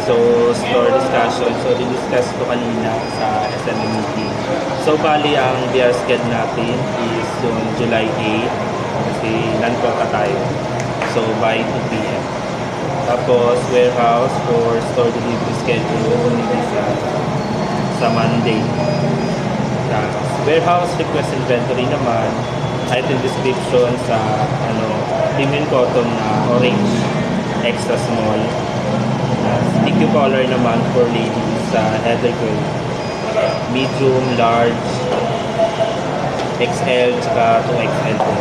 So, store discussion. So, di-discuss ko kanina sa SME meeting. So, bali, ang BR schedule natin is yung July 8 kasi non-quota tayo. So, by 2 p.m. Tapos, warehouse for store delivery schedule sa Monday. Tapos, warehouse request inventory naman, item description sa premium cotton na orange, extra small. Sticky collar naman for ladies sa heather gray. Medium, large, XL, tsaka 2XL po.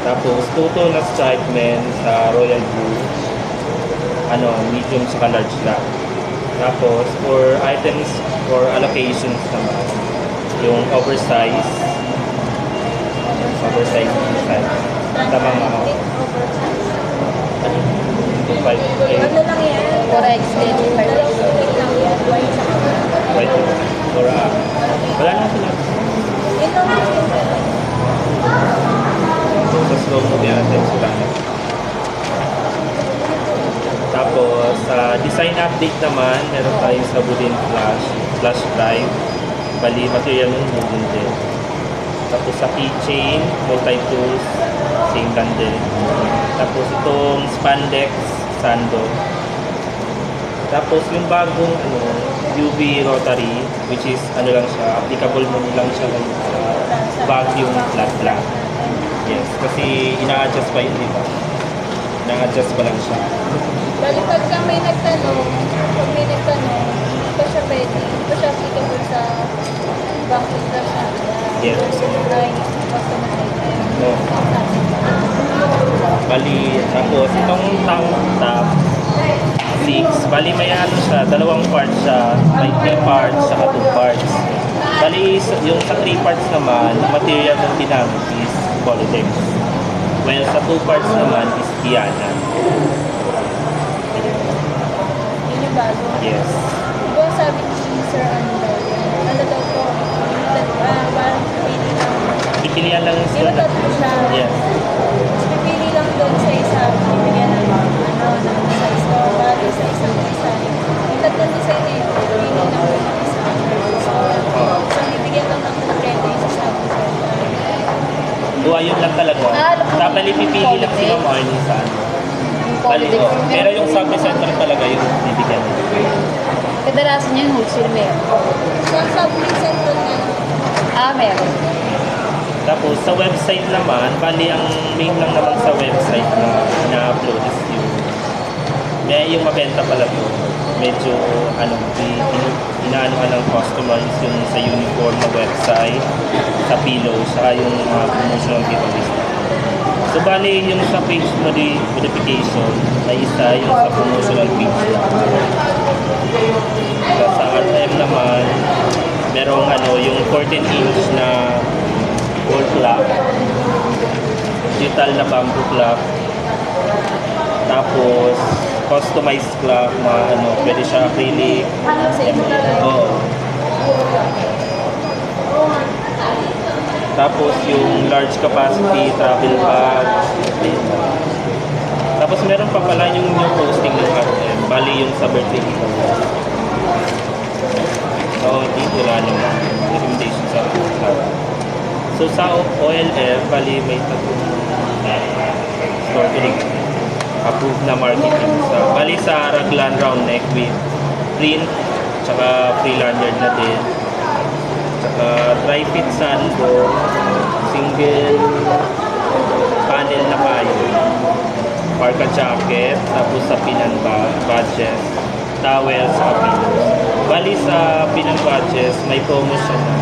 Tapos, tuto na stripe men sa royal blue. Medium tsaka large lang. Tapos, for items for allocations naman, yung oversize size. Tama nga ako. Ano lang yan? 4XL. White. Wala na sila. Ito nga. So, sa slow mo yan natin sila. Tapos, sa design update naman, meron tayo sa wooden flash drive. Bali, material ng wooden din. Tapos sa keychain, multi-tools, same lang din. Tapos itong spandex, sando. Tapos yung bagong UV rotary, which is lang siya, applicable mo lang siya sa vacuum flat black. Yes, kasi ina-adjust pa yun, di ba? Ina-adjust pa lang siya. Bali, pagka may nagtanong, hindi pa siya pwede, hindi pa siya applicable sa vacuum flash na. Yes. No. Bali, tapos itong top 6, bali may siya, dalawang parts siya, may 3 parts, saka 2 parts. Bali, yung sa 3 parts naman, material ng ginamit is Polytex. While sa 2 parts naman is Diana. Yun yung bago. Yes. Diba sabi ni Sir daw po, parang pipili lang. Pipilian lang Di sila. ba tatlo siya? Yes. Pipili lang doon sa isa, pipilian ng ng size ko, bali sa isang design. Yung tatlong design na yun, pipili lang doon ng isa. So, bibigyan lang ng 30 yung sa design. Yun lang talaga. Dapat ipipili lang si Ma'am Arnie sa Bali, pero yung sub-center talaga yung bibigyan nila. Kadalasan niya yung wholesale meron. So, ang public center nga, Meron. Tapos sa website naman, bali ang main lang naman sa website na na-upload is yung mabenta pala to. Medyo inaanohan ng customer is yung sa uniform na website, sa pillows, saka yung mga promotional giveaways. So bali yung sa page modification na isa yung sa promotional page. So, sa RM naman, merong yung 14-inch na wall clock, digital na bamboo clock, tapos customized clock na pwede siya acrylic. Oo. Tapos yung large capacity travel bag. Tapos meron pa pala yung new posting ng RM, bali yung sa birthday giveaway. So, dito lang yung recommendation sa RM. So sa OLF, bali may tatong store to link approved na marketing. Bali sa raglan round neck with print, tsaka free lanyard na din. Tsaka dry fit sando, single panel na kayo, parka jacket, tapos sa pinan badges, towels, sa pillows. Bali sa pinan badges, may promotion na.